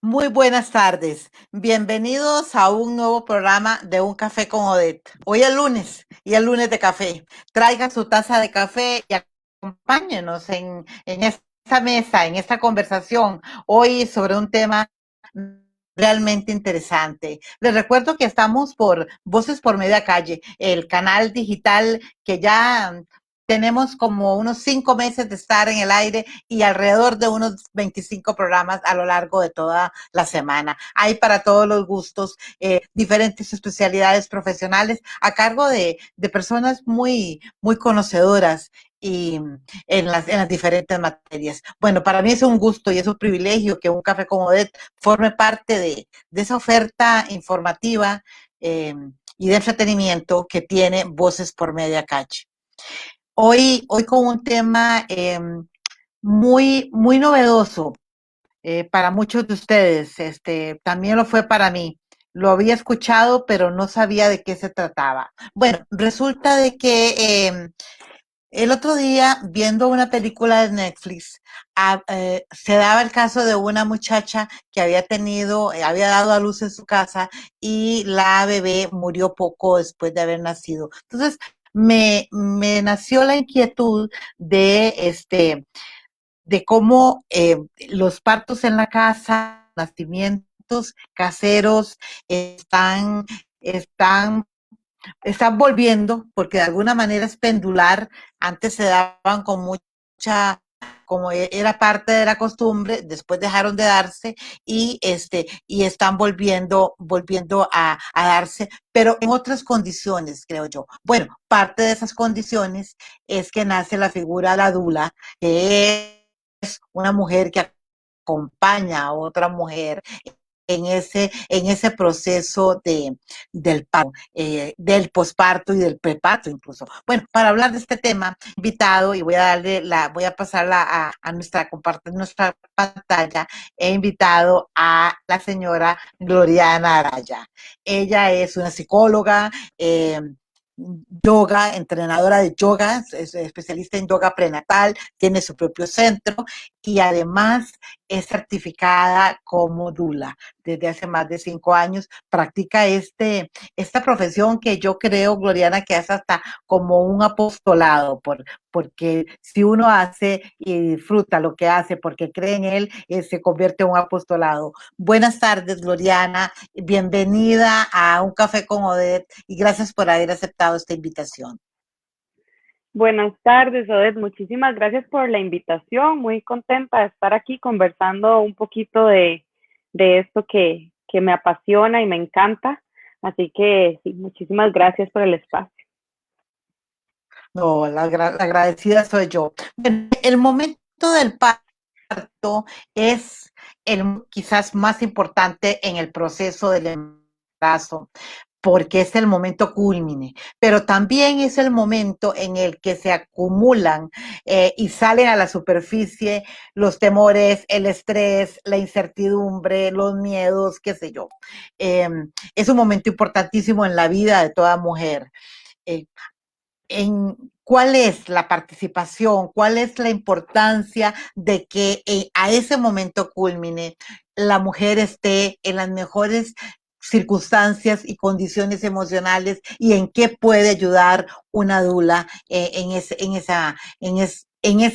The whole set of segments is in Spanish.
Muy buenas tardes. Bienvenidos a un nuevo programa de Un Café con Odette. Hoy es lunes y es lunes de café. Traiga su taza de café y acompáñenos en esta mesa, en esta conversación, hoy sobre un tema realmente interesante. Les recuerdo que estamos por Voces por Media Calle, el canal digital que ya tenemos como unos 5 meses de estar en el aire y alrededor de unos 25 programas a lo largo de toda la semana. Hay para todos los gustos, diferentes especialidades profesionales a cargo de personas muy conocedoras y en las diferentes materias. Bueno, para mí es un gusto y es un privilegio que Un Café con Odette forme parte de esa oferta informativa y de entretenimiento que tiene Voces por Media Calle. Hoy con un tema muy novedoso para muchos de ustedes, también lo fue para mí. Lo había escuchado, pero no sabía de qué se trataba. Bueno, resulta de que el otro día, viendo una película de Netflix, se daba el caso de una muchacha que había dado a luz en su casa y la bebé murió poco después de haber nacido. Entonces, me nació la inquietud de cómo los partos en la casa, nacimientos caseros están están volviendo, porque de alguna manera es pendular. Antes se daban con mucha, como era parte de la costumbre, después dejaron de darse y están volviendo a darse, pero en otras condiciones, creo yo. Bueno, parte de esas condiciones es que nace la figura de la dula, que es una mujer que acompaña a otra mujer en ese proceso del posparto y del preparto incluso. Bueno, para hablar de este tema, invitado, y voy a pasarla compartir nuestra pantalla, he invitado a la señora Gloriana Araya. Ella es una psicóloga, yoga, entrenadora de yoga, es especialista en yoga prenatal, tiene su propio centro y además es certificada como dula. Desde hace más de 5 años practica esta profesión que yo creo, Gloriana, que es hasta como un apostolado, porque si uno hace y disfruta lo que hace porque cree en él, se convierte en un apostolado. Buenas tardes, Gloriana, bienvenida a Un Café con Odette y gracias por haber aceptado esta invitación. Buenas tardes, Odette. Muchísimas gracias por la invitación. Muy contenta de estar aquí conversando un poquito de esto que me apasiona y me encanta. Así que sí, muchísimas gracias por el espacio. No, la agradecida soy yo. Bueno, el momento del parto es el quizás más importante en el proceso del embarazo, porque es el momento culmine, pero también es el momento en el que se acumulan y salen a la superficie los temores, el estrés, la incertidumbre, los miedos, qué sé yo. Eh, es un momento importantísimo en la vida de toda mujer. Eh, en cuál es la participación, cuál es la importancia de que a ese momento culmine la mujer esté en las mejores circunstancias y condiciones emocionales y en qué puede ayudar una dula en esa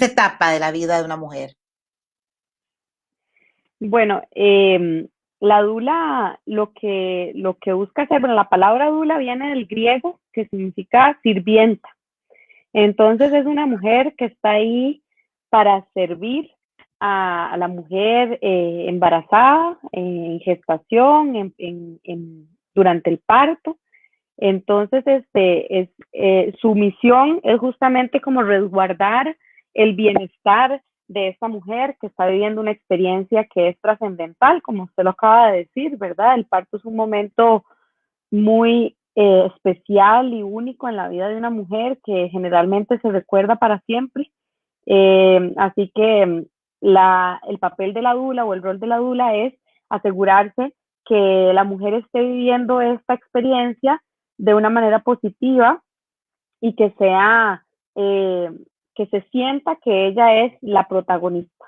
etapa de la vida de una mujer. Bueno, la dula lo que busca hacer, bueno, la palabra dula viene del griego que significa sirvienta. Entonces es una mujer que está ahí para servir a la mujer embarazada, en gestación, durante el parto. Entonces, su misión es justamente como resguardar el bienestar de esta mujer que está viviendo una experiencia que es trascendental, como usted lo acaba de decir, ¿verdad? El parto es un momento muy especial y único en la vida de una mujer que generalmente se recuerda para siempre. Así que el papel de la dula o el rol de la dula es asegurarse que la mujer esté viviendo esta experiencia de una manera positiva y eh, que se sienta que ella es la protagonista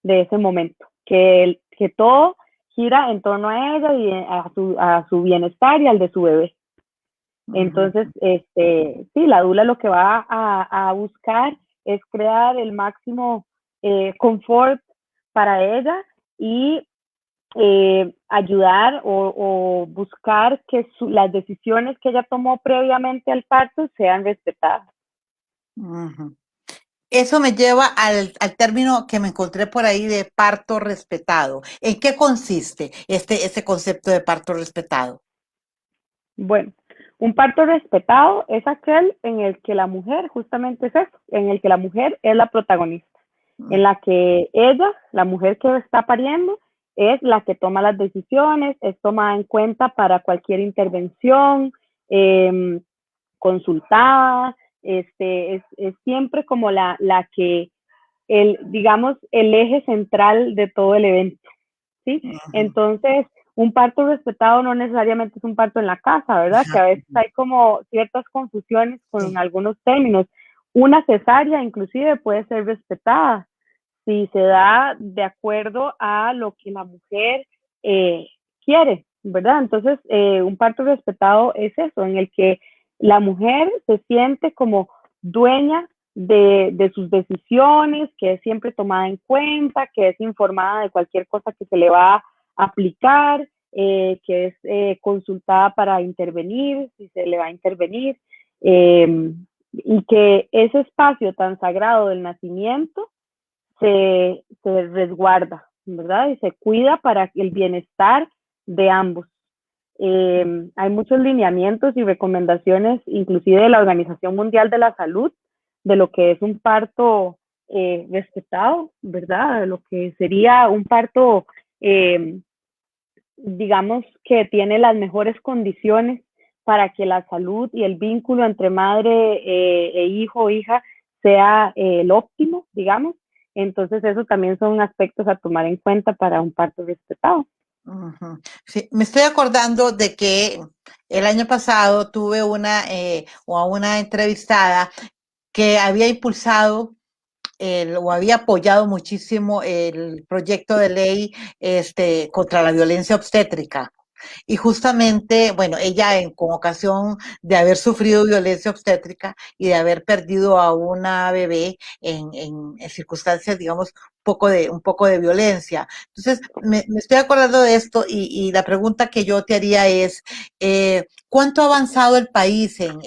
de ese momento, que todo gira en torno a ella y a su bienestar y al de su bebé. Entonces, sí, la dula lo que va a buscar es crear el máximo confort para ella y ayudar o buscar que las decisiones que ella tomó previamente al parto sean respetadas. Eso me lleva al término que me encontré por ahí de parto respetado. ¿En qué consiste este concepto de parto respetado? Bueno, un parto respetado es aquel en el que la mujer, justamente es eso, en el que la mujer es la protagonista, en la que ella, la mujer que está pariendo, es la que toma las decisiones, es tomada en cuenta para cualquier intervención, consultada, es siempre como la que, digamos, el eje central de todo el evento. ¿Sí? Entonces, un parto respetado no necesariamente es un parto en la casa, ¿verdad? Que a veces hay como ciertas confusiones con Sí. algunos términos. Una cesárea inclusive puede ser respetada si se da de acuerdo a lo que la mujer quiere, ¿verdad? Entonces, un parto respetado es eso, en el que la mujer se siente como dueña de sus decisiones, que es siempre tomada en cuenta, que es informada de cualquier cosa que se le va a aplicar, que es consultada para intervenir, si se le va a intervenir, y que ese espacio tan sagrado del nacimiento se resguarda, ¿verdad? Y se cuida para el bienestar de ambos. Hay muchos lineamientos y recomendaciones, inclusive de la Organización Mundial de la Salud, de lo que es un parto respetado, ¿verdad? De lo que sería un parto, digamos, que tiene las mejores condiciones para que la salud y el vínculo entre madre e hijo o hija sea el óptimo, digamos. Entonces, eso también son aspectos a tomar en cuenta para un parto respetado. Sí, me estoy acordando de que el año pasado tuve una entrevistada que había impulsado o había apoyado muchísimo el proyecto de ley contra la violencia obstétrica. Y justamente, bueno, ella con ocasión de haber sufrido violencia obstétrica y de haber perdido a una bebé en circunstancias, digamos, un poco de violencia. Entonces, me estoy acordando de esto y la pregunta que yo te haría es, ¿cuánto ha avanzado el país en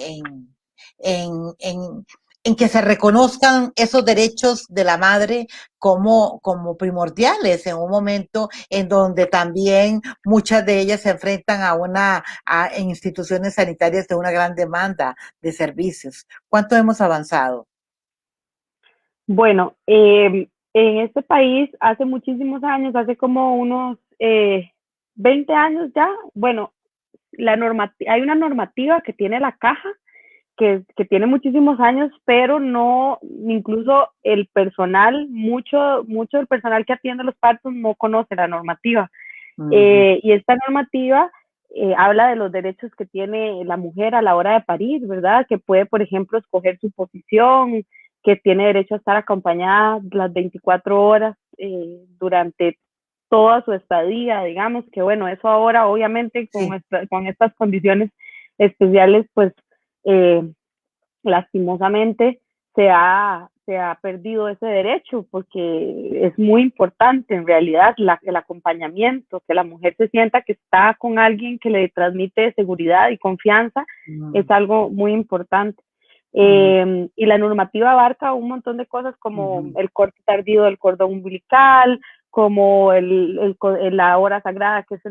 en que se reconozcan esos derechos de la madre como primordiales en un momento en donde también muchas de ellas se enfrentan en instituciones sanitarias de una gran demanda de servicios? ¿Cuánto hemos avanzado? Bueno, en este país hace muchísimos años, hace como unos 20 años ya, bueno, hay una normativa que tiene la caja, que tiene muchísimos años, pero no, incluso el personal, mucho del personal que atiende los partos no conoce la normativa. Y esta normativa habla de los derechos que tiene la mujer a la hora de parir, ¿verdad? Que puede, por ejemplo, escoger su posición, que tiene derecho a estar acompañada las 24 horas durante toda su estadía, digamos, que bueno, eso ahora obviamente Sí. con estas condiciones especiales, pues eh, lastimosamente se ha perdido ese derecho porque es muy importante en realidad el acompañamiento, que la mujer se sienta que está con alguien que le transmite seguridad y confianza, es algo muy importante. Y la normativa abarca un montón de cosas como el corte tardío del cordón umbilical, como la hora sagrada, que es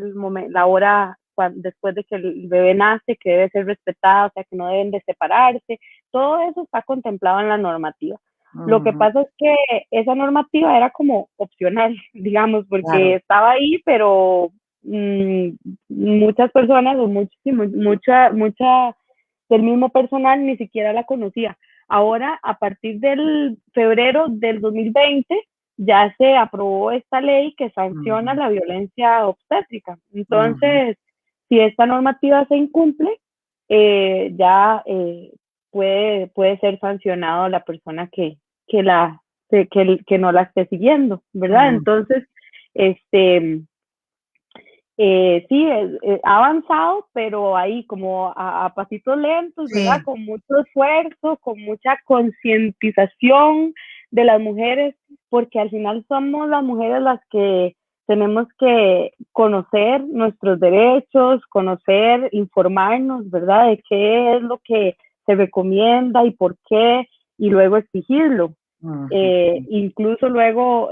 la hora después de que el bebé nace, que debe ser respetada, o sea, que no deben de separarse. Todo eso está contemplado en la normativa. Lo que pasa es que esa normativa era como opcional, digamos, porque Claro. estaba ahí, pero muchas personas o mucha del mismo personal ni siquiera la conocía. Ahora, a partir del febrero del 2020, ya se aprobó esta ley que sanciona la violencia obstétrica. Entonces, si esta normativa se incumple, ya puede ser sancionado la persona que no la esté siguiendo, ¿verdad? Entonces, este, Sí, ha avanzado, pero ahí como a pasitos lentos, ¿verdad? Sí. Con mucho esfuerzo, con mucha concientización de las mujeres, porque al final somos las mujeres las que tenemos que conocer nuestros derechos, conocer, informarnos, ¿verdad? De qué es lo que se recomienda y por qué, y luego exigirlo. Ujú. Incluso luego,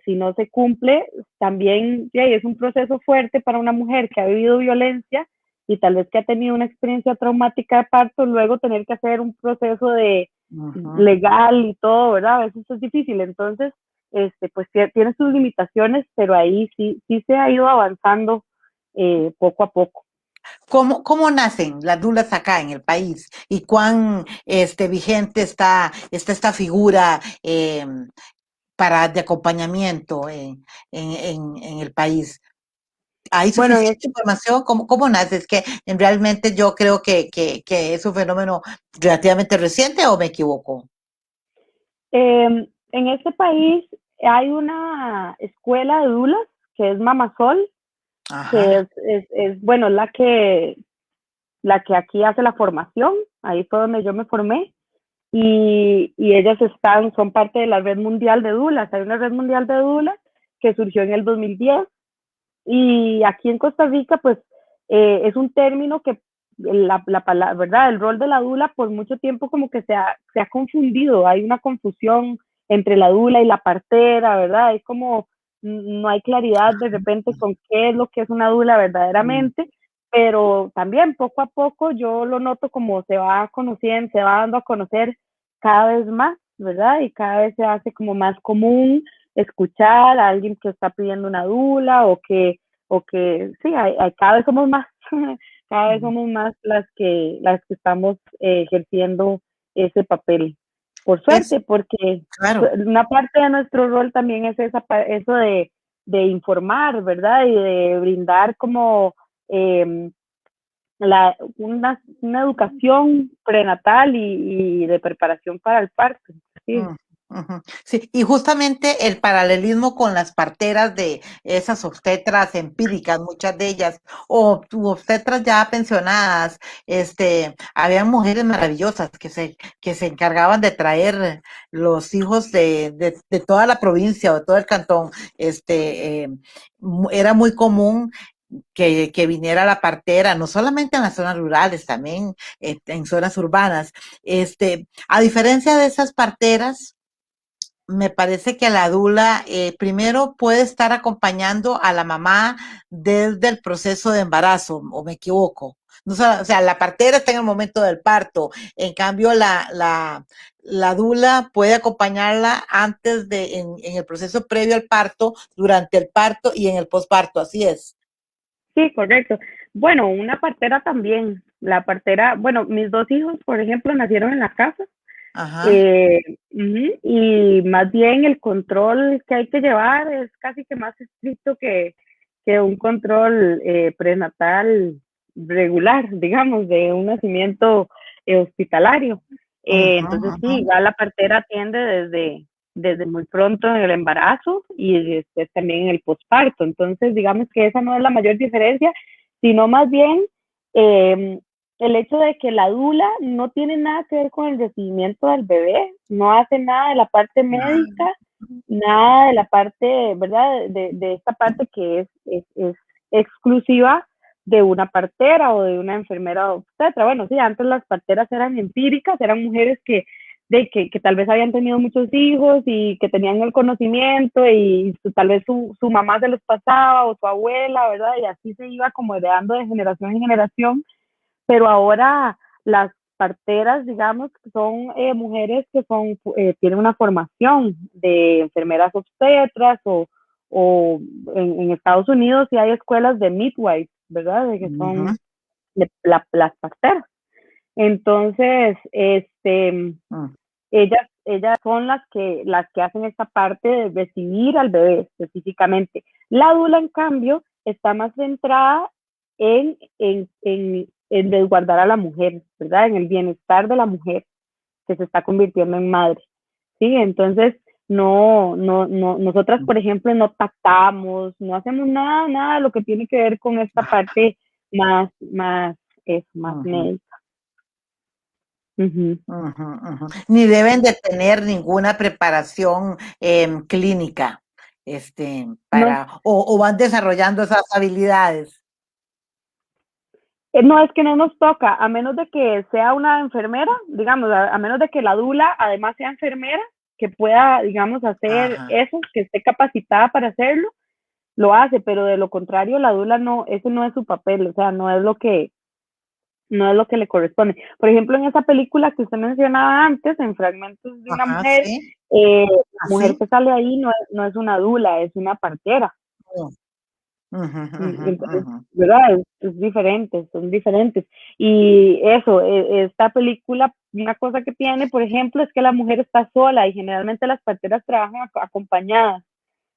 si no se cumple, también es un proceso fuerte para una mujer que ha vivido violencia y tal vez que ha tenido una experiencia traumática de parto, luego tener que hacer un proceso de Ujú. legal y todo, ¿verdad? A veces es difícil. Entonces, pues tiene sus limitaciones, pero ahí sí se ha ido avanzando poco a poco. ¿Cómo nacen las dulas acá en el país? ¿Y cuán vigente está esta figura de acompañamiento en el país? ¿Hay Bueno, en suficiente información? ¿Cómo nace? Es que realmente yo creo que es un fenómeno relativamente reciente, ¿o me equivoco? en este país hay una escuela de dulas que es Mamasol, que Ajá. bueno, la que aquí hace la formación, ahí fue donde yo me formé, y ellas son parte de la red mundial de dulas. Hay una red mundial de dulas que surgió en el 2010, y aquí en Costa Rica, pues, es un término que la palabra, ¿verdad? El rol de la dula por mucho tiempo como que se ha confundido, hay una confusión entre la dula y la partera, ¿verdad? Es como, no hay claridad de repente con qué es lo que es una dula Mm. verdaderamente, pero también poco a poco yo lo noto como se va conociendo, se va dando a conocer cada vez más, ¿verdad? Y cada vez se hace como más común escuchar a alguien que está pidiendo una dula, o que sí, cada vez somos más, cada vez somos más las que estamos ejerciendo ese papel. Por Es suerte, porque claro. una parte de nuestro rol también es eso de informar, ¿verdad? Y de brindar como una educación prenatal y de preparación para el parto. Sí. Mm, ujú. Sí, y justamente el paralelismo con las parteras de esas obstetras empíricas, muchas de ellas, o obstetras ya pensionadas, habían mujeres maravillosas que se encargaban de traer los hijos de toda la provincia o de todo el cantón. Era muy común que viniera la partera, no solamente en las zonas rurales, también en zonas urbanas. A diferencia de esas parteras, me parece que la dula primero puede estar acompañando a la mamá desde el proceso de embarazo, o me equivoco. No, o sea, la partera está en el momento del parto, en cambio la dula puede acompañarla en el proceso previo al parto, durante el parto y en el posparto, así es. Sí, correcto. Bueno, una partera también. La partera, bueno, mis dos hijos, por ejemplo, nacieron en la casa. Ajá. Y más bien el control que hay que llevar es casi que más estricto que un control prenatal regular, digamos, de un nacimiento hospitalario. Ujú, Entonces ujú. sí, igual la partera atiende desde muy pronto en el embarazo y después también en el posparto. Entonces, digamos que esa no es la mayor diferencia, sino más bien eh, el hecho de que la dula no tiene nada que ver con el recibimiento del bebé, no hace nada de la parte médica, nada de la parte, ¿verdad? De esta parte que es exclusiva de una partera o de una enfermera obstetra. Bueno, sí, antes las parteras eran empíricas, eran mujeres que tal vez habían tenido muchos hijos y que tenían el conocimiento y tal vez su mamá se los pasaba o su abuela, ¿verdad? Y así se iba como heredando de generación en generación, pero ahora las parteras, digamos, son mujeres que tienen una formación de enfermeras obstetras o en Estados Unidos sí hay escuelas de midwives, ¿verdad? De que Ujú. son las parteras. Entonces, Mm. ellas son las que hacen esta parte de recibir al bebé específicamente. La dula, en cambio, está más centrada en resguardar a la mujer, ¿verdad? En el bienestar de la mujer que se está convirtiendo en madre. ¿Sí? Entonces, Nosotras, por ejemplo, no tactamos, no hacemos nada de lo que tiene que ver con esta parte más Ujú, médica. Ujú. ujú, ujú. Ni deben de tener ninguna preparación clínica, No, o van desarrollando esas habilidades. no, es que no nos toca, a menos de que sea una enfermera, digamos, a menos de que la dula además sea enfermera, que pueda, digamos, hacer Ajá. eso, que esté capacitada para hacerlo, lo hace, pero de lo contrario, la dula no, ese no es su papel, o sea, no es lo que le corresponde. Por ejemplo, en esa película que usted mencionaba antes, en Fragmentos de una Ajá, mujer, sí, la mujer así. que sale ahí no es una dula, es una partera. Mm, ujú, Y ujú, entonces, ujú. ¿verdad? Es diferente, son diferentes. Y eso, esta película, una cosa que tiene, por ejemplo, es que la mujer está sola y generalmente las parteras trabajan acompañadas.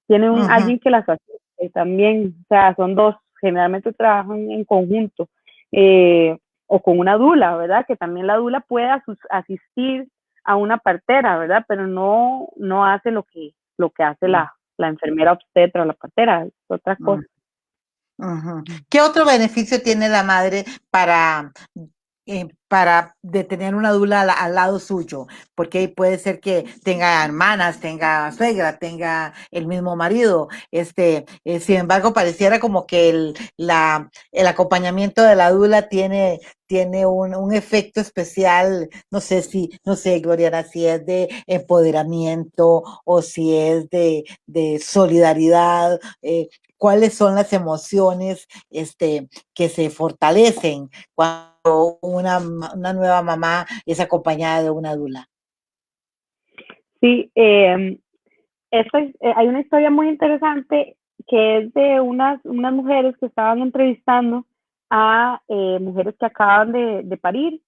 Tienen Ujú, alguien que las asiste también, o sea, son dos, generalmente trabajan en conjunto. Eh, o con una dula, ¿verdad? Que también la dula puede asistir a una partera, ¿verdad? Pero no hace lo que hace mm, la enfermera obstetra o la partera, es otra mm, cosa. ujú. ¿Qué otro beneficio tiene la madre para de tener una dula al lado suyo? Porque puede ser que tenga hermanas, tenga suegra, tenga el mismo marido. Sin embargo, pareciera como que el acompañamiento de la dula tiene un efecto especial, no sé, Gloriana, si es de empoderamiento o si es de solidaridad. ¿Cuáles son las emociones que se fortalecen cuando una nueva mamá es acompañada de una dula? Sí, hay una historia muy interesante que es de unas mujeres que estaban entrevistando a mujeres que acaban de parir.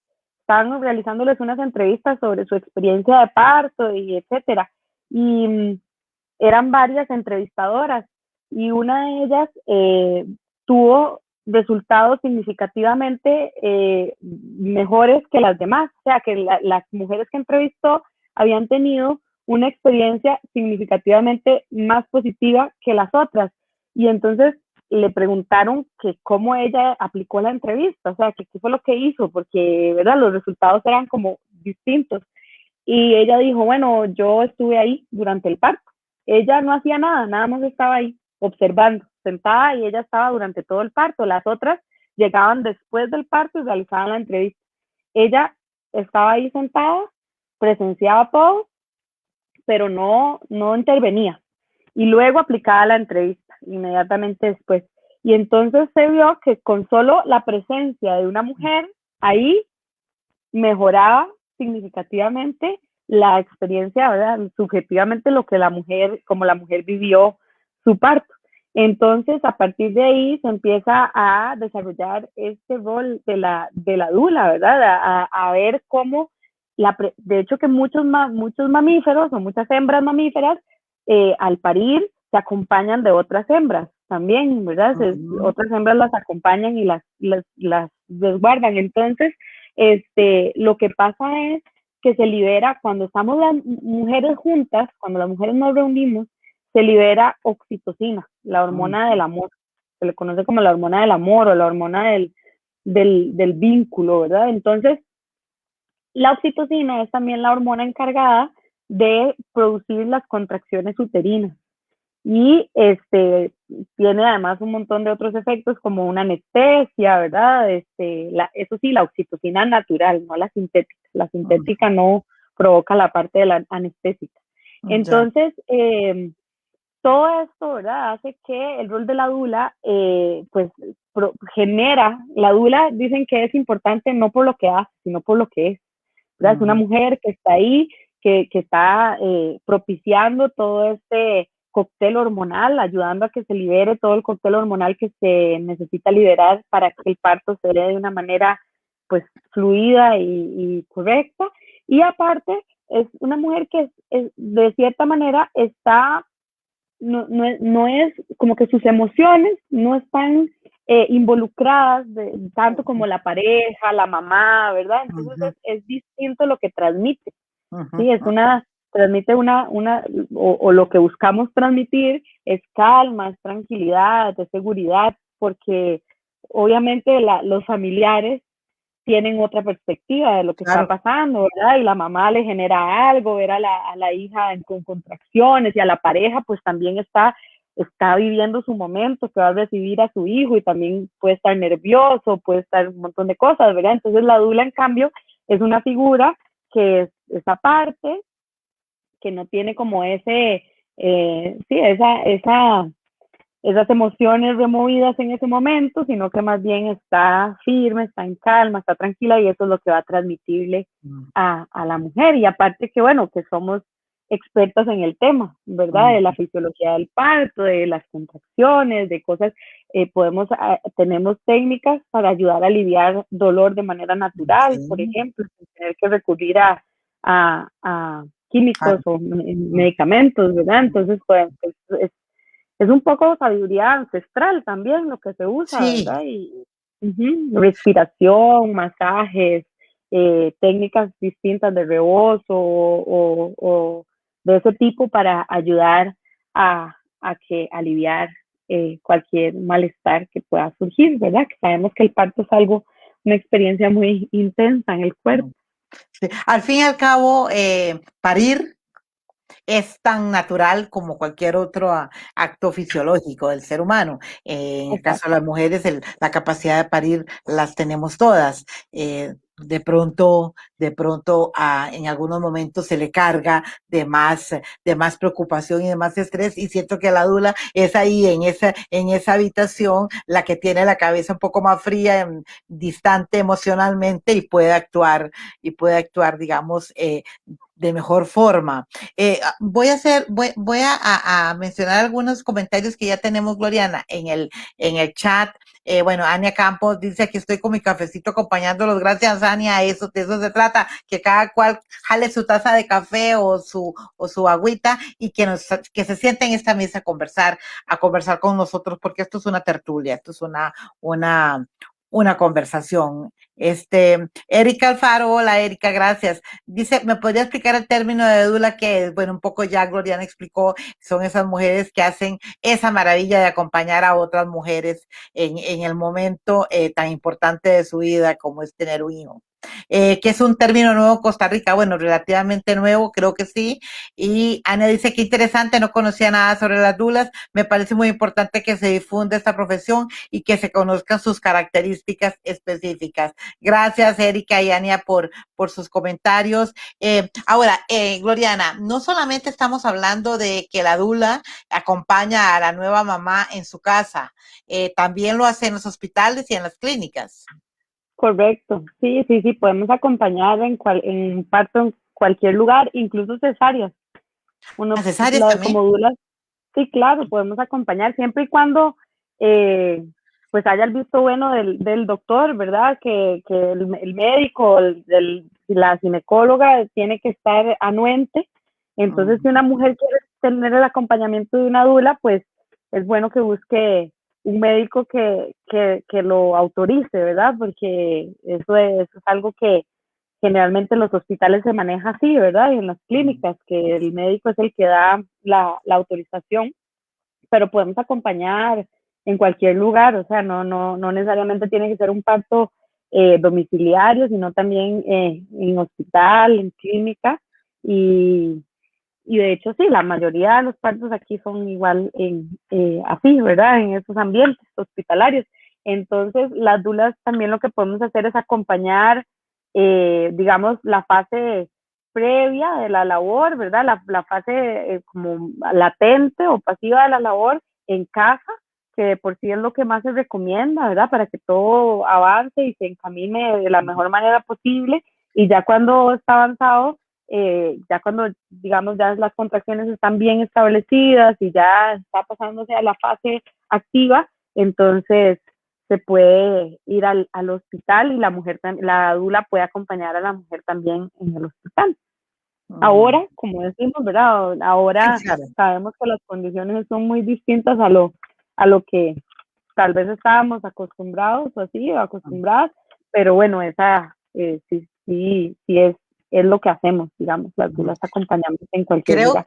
Estaban realizándoles unas entrevistas sobre su experiencia de parto y etcétera. Y eran varias entrevistadoras y una de ellas tuvo resultados significativamente mejores que las demás. O sea, que las mujeres que entrevistó habían tenido una experiencia significativamente más positiva que las otras. Y entonces le preguntaron que cómo ella aplicó la entrevista, o sea, que qué fue lo que hizo, porque, ¿verdad? Los resultados eran como distintos. Y ella dijo, bueno, yo estuve ahí durante el parto. Ella no hacía nada, nada más estaba ahí observando, sentada, y ella estaba durante todo el parto. Las otras llegaban después del parto y realizaban la entrevista. Ella estaba ahí sentada, presenciaba todo, pero no intervenía. Y luego aplicaba la entrevista inmediatamente después. Y entonces se vio que con solo la presencia de una mujer ahí mejoraba significativamente la experiencia, ¿verdad? Subjetivamente lo que la mujer, como la mujer vivió su parto. Entonces, a partir de ahí se empieza a desarrollar este rol de la dula, ¿verdad? A ver cómo, de hecho que muchos mamíferos o muchas hembras mamíferas al parir se acompañan de otras hembras también, ¿verdad? Ujú, Otras hembras las acompañan y las resguardan. Entonces, lo que pasa es que se libera, cuando estamos las mujeres juntas, cuando las mujeres nos reunimos, se libera oxitocina, la hormona ujú, del amor. Se le conoce como la hormona del amor o la hormona del vínculo, ¿verdad? Entonces, la oxitocina es también la hormona encargada de producir las contracciones uterinas y tiene además un montón de otros efectos como una anestesia, ¿verdad? Eso sí, la oxitocina natural, no la sintética. La sintética no provoca la parte de la anestésica. ujú, ya. Entonces, todo esto, ¿verdad? Hace que el rol de la dula, pues, genera, la dula dicen que es importante no por lo que hace, sino por lo que es. ¿Verdad? Es una Ujú, mujer que está ahí, que está propiciando todo este cóctel hormonal, ayudando a que se libere todo el cóctel hormonal que se necesita liberar para que el parto se dé de una manera pues fluida y correcta. Y aparte, es una mujer que de cierta manera está, no es como que sus emociones no están involucradas tanto como la pareja, la mamá, ¿verdad? Entonces ujú, es distinto lo que transmite, ujú, ¿sí? Es una transmite o lo que buscamos transmitir es calma, es tranquilidad, es seguridad, porque obviamente los familiares tienen otra perspectiva de lo que está Claro. pasando, ¿verdad? Y la mamá le genera algo, ver a la hija con contracciones y a la pareja pues también está viviendo su momento que va a recibir a su hijo y también puede estar nervioso, puede estar un montón de cosas, ¿verdad? Entonces la dula en cambio es una figura que es esa parte, que no tiene como sí, esas emociones removidas en ese momento, sino que más bien está firme, está en calma, está tranquila y eso es lo que va a transmitirle a la mujer. Y aparte que, bueno, que somos expertas en el tema, ¿verdad? De la fisiología del parto, de las contracciones, de cosas, tenemos técnicas para ayudar a aliviar dolor de manera natural, por Sí. ejemplo, sin tener que recurrir a químicos o medicamentos, ¿verdad? Entonces, pues, es un poco sabiduría ancestral también lo que se usa, Sí. ¿verdad? Y respiración, masajes, técnicas distintas de rebozo o de ese tipo para ayudar a que aliviar cualquier malestar que pueda surgir, ¿verdad? Que sabemos que el parto es una experiencia muy intensa en el cuerpo. Sí. Al fin y al cabo, parir es tan natural como cualquier otro acto fisiológico del ser humano. En el caso de Exacto. las mujeres, la capacidad de parir las tenemos todas. De pronto en algunos momentos se le carga de más preocupación y de más estrés, y siento que la dula es ahí en esa habitación la que tiene la cabeza un poco más fría, distante emocionalmente, y puede actuar, digamos, de mejor forma. Voy a mencionar algunos comentarios que ya tenemos, Gloriana, en el chat. Bueno, Ania Campos dice: aquí estoy con mi cafecito acompañándolos. Gracias, Ania. De eso se trata, que cada cual jale su taza de café o su agüita, y que se sienten en esta mesa a conversar con nosotros, porque esto es una tertulia, esto es una conversación. Erika Alfaro, hola Erika, gracias. Dice: ¿me podría explicar el término de dula? Que bueno, un poco ya Gloriana explicó, son esas mujeres que hacen esa maravilla de acompañar a otras mujeres en el momento tan importante de su vida como es tener un hijo. Que es un término nuevo en Costa Rica, bueno, relativamente nuevo, creo que sí. Y Ana dice: qué interesante, no conocía nada sobre las dulas, me parece muy importante que se difunda esta profesión y que se conozcan sus características específicas. Gracias, Erika y Ania, por sus comentarios. Ahora, Gloriana, no solamente estamos hablando de que la dula acompaña a la nueva mamá en su casa, también lo hace en los hospitales y en las clínicas. Correcto, sí, sí, sí, podemos acompañar en parto en cualquier lugar, incluso cesáreas. Uno, Las cesáreas también. como dulas, sí, claro, podemos acompañar siempre y cuando pues haya el visto bueno del doctor, ¿verdad? Que el médico, la ginecóloga tiene que estar anuente. Entonces, si una mujer quiere tener el acompañamiento de una dula, pues es bueno que busque un médico que lo autorice, ¿verdad? Porque eso es algo que generalmente en los hospitales se maneja así, ¿verdad? Y en las clínicas, que el médico es el que da la autorización, pero podemos acompañar en cualquier lugar, o sea, no necesariamente tiene que ser un parto domiciliario, sino también en hospital, en clínica, y, y de hecho sí, la mayoría de los partos aquí son igual así, ¿verdad? En esos ambientes hospitalarios. Entonces, las dulas también lo que podemos hacer es acompañar, digamos, la fase previa de la labor, ¿verdad? La fase como latente o pasiva de la labor en casa, que de por sí es lo que más se recomienda, ¿verdad? Para que todo avance y se encamine de la mejor manera posible. Y ya cuando está avanzado, ya cuando, digamos, ya las contracciones están bien establecidas y ya está pasándose a la fase activa, entonces se puede ir al hospital y la dula puede acompañar a la mujer también en el hospital. Mm. Ahora, como decimos, ¿verdad? Sí, Ahora claro. sabemos que las condiciones son muy distintas a lo que tal vez estábamos acostumbrados o así, o acostumbradas, pero bueno, esa sí, sí, sí es es lo que hacemos, digamos, las dulas acompañamos en cualquier lugar.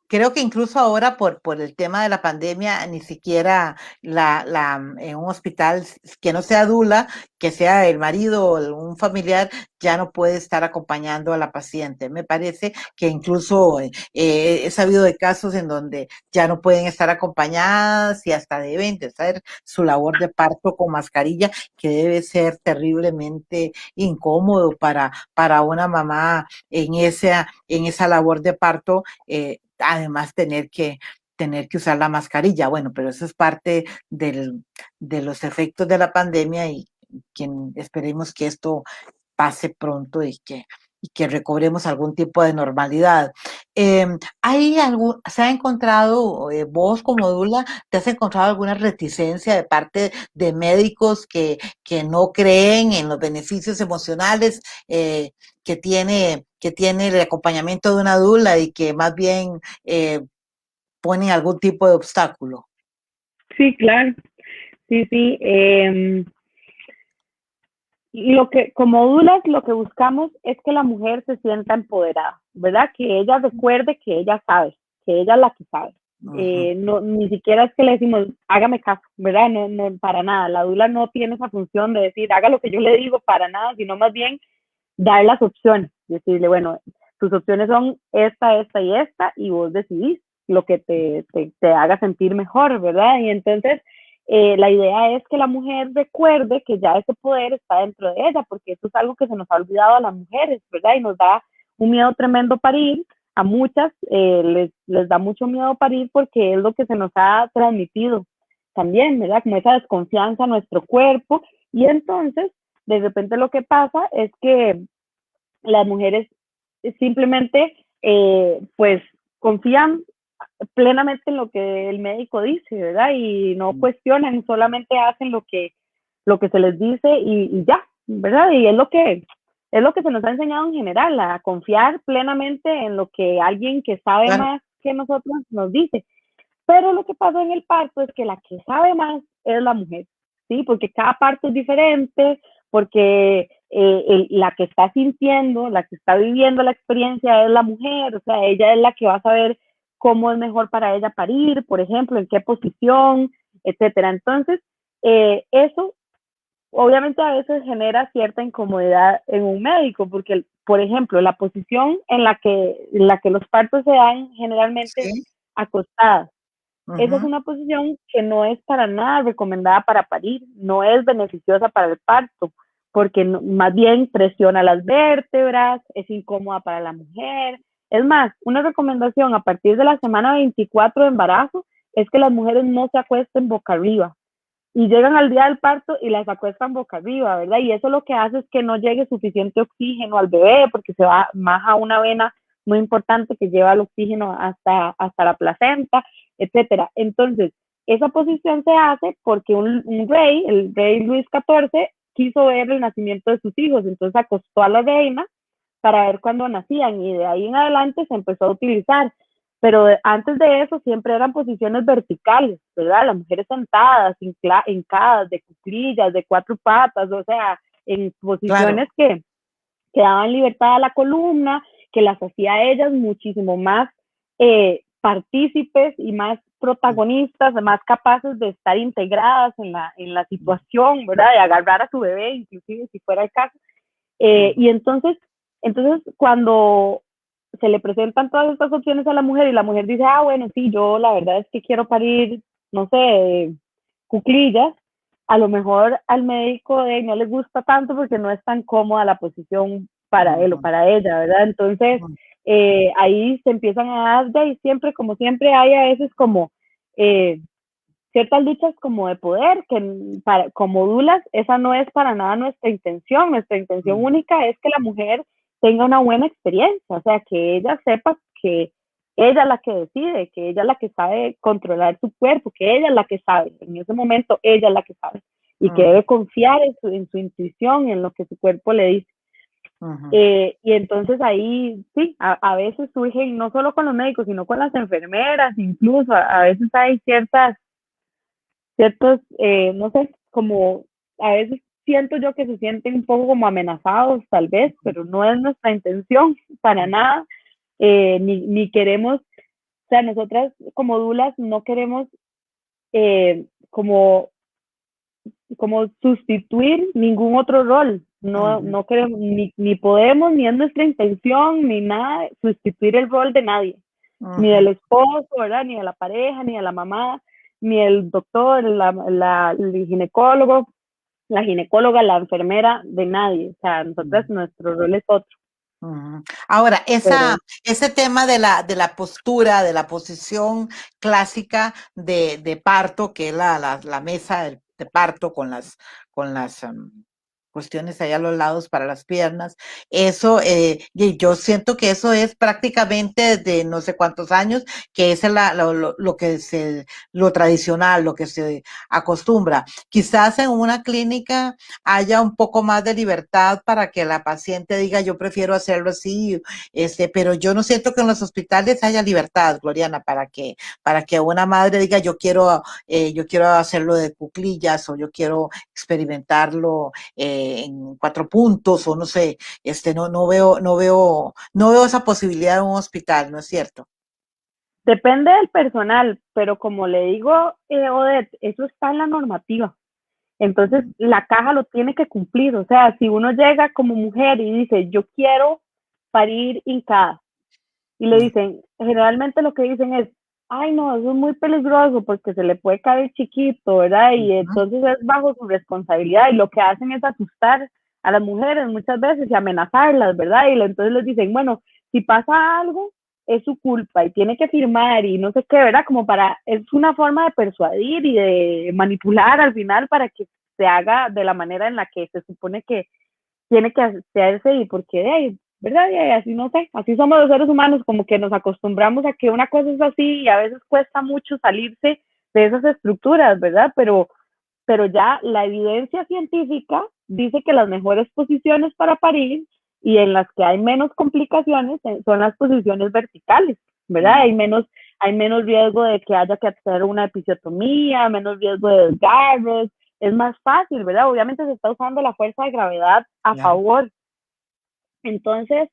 Creo que incluso ahora por el tema de la pandemia, ni siquiera en un hospital que no sea dula, que sea el marido o un familiar, ya no puede estar acompañando a la paciente. Me parece que incluso he sabido de casos en donde ya no pueden estar acompañadas y hasta deben de hacer su labor de parto con mascarilla, que debe ser terriblemente incómodo para una mamá en esa labor de parto. Además tener que usar la mascarilla. Bueno, pero eso es parte de los efectos de la pandemia y esperemos que esto pase pronto y que recobremos algún tipo de normalidad. ¿Se ha encontrado, vos como Dula, te has encontrado alguna reticencia de parte de médicos que no creen en los beneficios emocionales que tiene el acompañamiento de una Dula y que más bien ponen algún tipo de obstáculo? Sí, claro, sí. Como dulas, lo que buscamos es que la mujer se sienta empoderada, ¿verdad? Que ella recuerde que ella sabe, que ella es la que sabe. No, ni siquiera es que le decimos, hágame caso, ¿verdad? No, para nada. La dula no tiene esa función de decir, haga lo que yo le digo, para nada, sino más bien dar las opciones, decirle, bueno, tus opciones son esta y esta, y vos decidís lo que te haga sentir mejor, ¿verdad? Y entonces, la idea es que la mujer recuerde que ya ese poder está dentro de ella, porque eso es algo que se nos ha olvidado a las mujeres, ¿verdad? Y nos da un miedo tremendo parir. A muchas les da mucho miedo parir porque es lo que se nos ha transmitido también, ¿verdad? Como esa desconfianza a nuestro cuerpo. Y entonces, de repente lo que pasa es que las mujeres simplemente pues confían plenamente en lo que el médico dice, ¿verdad? Y no cuestionan, solamente hacen lo que se les dice y ya, ¿verdad? Y es lo que se nos ha enseñado en general, a confiar plenamente en lo que alguien que sabe Claro. más que nosotros nos dice. Pero lo que pasa en el parto es que la que sabe más es la mujer, ¿sí? Porque cada parto es diferente, porque la que está sintiendo, la que está viviendo la experiencia es la mujer, o sea, ella es la que va a saber cómo es mejor para ella parir, por ejemplo, en qué posición, etcétera. Entonces, eso obviamente a veces genera cierta incomodidad en un médico, porque, por ejemplo, la posición en la que los partos se dan generalmente es Sí. acostada. Esa es Uh-huh. una posición que no es para nada recomendada para parir, no es beneficiosa para el parto, porque más bien presiona las vértebras, es incómoda para la mujer. Es más, una recomendación a partir de la semana 24 de embarazo es que las mujeres no se acuesten boca arriba y llegan al día del parto y las acuestan boca arriba, ¿verdad? Y eso lo que hace es que no llegue suficiente oxígeno al bebé porque se va más a una vena muy importante que lleva el oxígeno hasta la placenta, etcétera. Entonces, esa posición se hace porque un rey, el rey Luis XIV, quiso ver el nacimiento de sus hijos, entonces acostó a la reina para ver cuándo nacían y de ahí en adelante se empezó a utilizar. Pero antes de eso siempre eran posiciones verticales, ¿verdad? Las mujeres sentadas, hincadas, de cuclillas, de cuatro patas, o sea, en Claro. posiciones que daban libertad a la columna, que las hacía a ellas muchísimo más partícipes y más protagonistas, más capaces de estar integradas en la situación, ¿verdad? De agarrar a su bebé, inclusive si fuera el caso. Y entonces, cuando se le presentan todas estas opciones a la mujer y la mujer dice, ah, bueno, sí, yo la verdad es que quiero parir, no sé, cuclillas, a lo mejor al médico no le gusta tanto porque no es tan cómoda la posición para él o Uh-huh. para ella, ¿verdad? Entonces, ahí se empiezan a dar, y siempre, como siempre, hay a veces como ciertas luchas como de poder, como dulas, esa no es para nada nuestra intención única es que la mujer tenga una buena experiencia, o sea, que ella sepa que ella es la que decide, que ella es la que sabe controlar su cuerpo, que ella es la que sabe, en ese momento ella es la que sabe, y que Uh-huh. debe confiar en su intuición, en lo que su cuerpo le dice. Uh-huh. Y entonces ahí, sí, a veces surgen, no solo con los médicos, sino con las enfermeras, incluso, a veces hay ciertos, no sé, como a veces siento yo que se sienten un poco como amenazados, tal vez, pero no es nuestra intención para nada, ni queremos, o sea, nosotras como dulas no queremos como sustituir ningún otro rol. No queremos, ni podemos, ni es nuestra intención, ni nada, sustituir el rol de nadie. Ni del esposo, ¿verdad? Ni de la pareja, ni de la mamá, ni el doctor, el ginecólogo, la ginecóloga, la enfermera, de nadie. O sea, nosotras, nuestro rol es otro. Ahora, Pero ese tema de la postura, de la posición clásica de parto, que es la mesa de parto con las cuestiones allá a los lados para las piernas, eso, y yo siento que eso es prácticamente desde no sé cuántos años, que es lo tradicional, lo que se acostumbra. Quizás en una clínica haya un poco más de libertad para que la paciente diga yo prefiero hacerlo así, pero yo no siento que en los hospitales haya libertad, Gloriana, para que una madre diga yo quiero hacerlo de cuclillas o yo quiero experimentarlo en 4 puntos o no sé, no veo esa posibilidad en un hospital, ¿no es cierto? depende del personal, pero como le digo, Odette, eso está en la normativa. Entonces, la caja lo tiene que cumplir. O sea, si uno llega como mujer y dice, yo quiero parir hincada, y le dicen, generalmente lo que dicen es, ay, no, eso es muy peligroso porque se le puede caer el chiquito, ¿verdad? Y entonces es bajo su responsabilidad y lo que hacen es asustar a las mujeres muchas veces y amenazarlas, ¿verdad? Y entonces les dicen, bueno, si pasa algo, es su culpa y tiene que firmar y no sé qué, ¿verdad? Como para, es una forma de persuadir y de manipular al final para que se haga de la manera en la que se supone que tiene que hacerse y porque, ¿verdad? Y así no sé, así somos los seres humanos, como que nos acostumbramos a que una cosa es así y a veces cuesta mucho salirse de esas estructuras, ¿verdad? Pero ya la evidencia científica dice que las mejores posiciones para parir y en las que hay menos complicaciones son las posiciones verticales, ¿verdad? Hay menos riesgo de que haya que hacer una episiotomía, menos riesgo de desgarros, es más fácil, ¿verdad? Obviamente se está usando la fuerza de gravedad a favor. Entonces,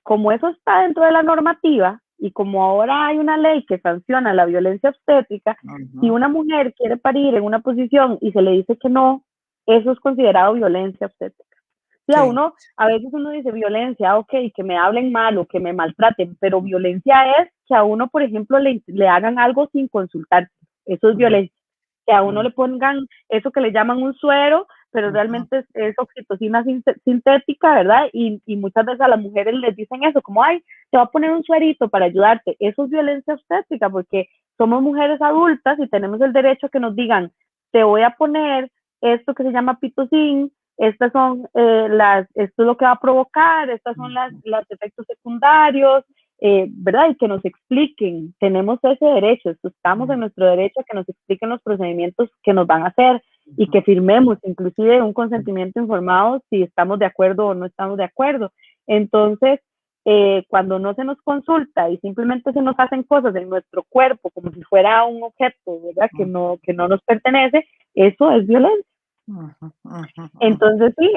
como eso está dentro de la normativa y como ahora hay una ley que sanciona la violencia obstétrica, si una mujer quiere parir en una posición y se le dice que no, eso es considerado violencia obstétrica. Sí, a veces uno dice violencia, ok, que me hablen mal o que me maltraten, pero violencia es que a uno, por ejemplo, le hagan algo sin consultar. Eso es violencia. Que a uno le pongan eso que le llaman un suero, pero realmente es oxitocina sintética, ¿verdad? Y muchas veces a las mujeres les dicen eso, como, ay, te va a poner un suerito para ayudarte. Eso es violencia obstétrica, porque somos mujeres adultas y tenemos el derecho a que nos digan, te voy a poner esto que se llama pitocin, estas son esto es lo que va a provocar, estas son los efectos secundarios, ¿verdad? Y que nos expliquen, tenemos ese derecho, estamos en nuestro derecho a que nos expliquen los procedimientos que nos van a hacer y que firmemos inclusive un consentimiento informado si estamos de acuerdo o no estamos de acuerdo. Entonces, cuando no se nos consulta y simplemente se nos hacen cosas en nuestro cuerpo como si fuera un objeto, ¿verdad? Que no nos pertenece, eso es violencia. Entonces, sí,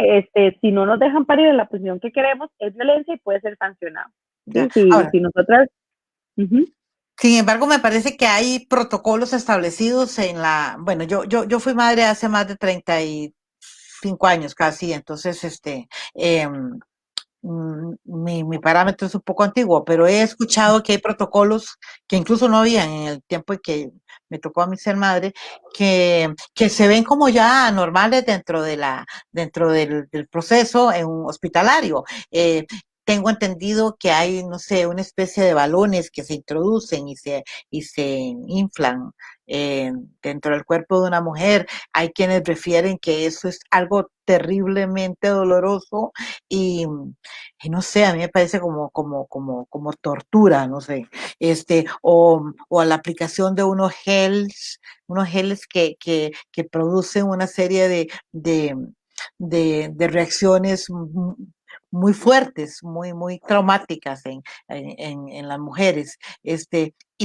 si no nos dejan parir en la posición que queremos, es violencia y puede ser sancionado. ¿Sí? Si nosotras... Sin embargo, me parece que hay protocolos establecidos bueno, yo fui madre hace más de 35 años casi, entonces, mi parámetro es un poco antiguo, pero he escuchado que hay protocolos que incluso no habían en el tiempo en que me tocó a mí ser madre, que se ven como ya normales dentro del proceso en un hospitalario. Tengo entendido que hay, no sé, una especie de balones que se introducen y se inflan dentro del cuerpo de una mujer. Hay quienes refieren que eso es algo terriblemente doloroso y, y no sé, a mí me parece como tortura, no sé, o a la aplicación de unos geles que producen una serie de reacciones muy fuertes, muy traumáticas en las mujeres,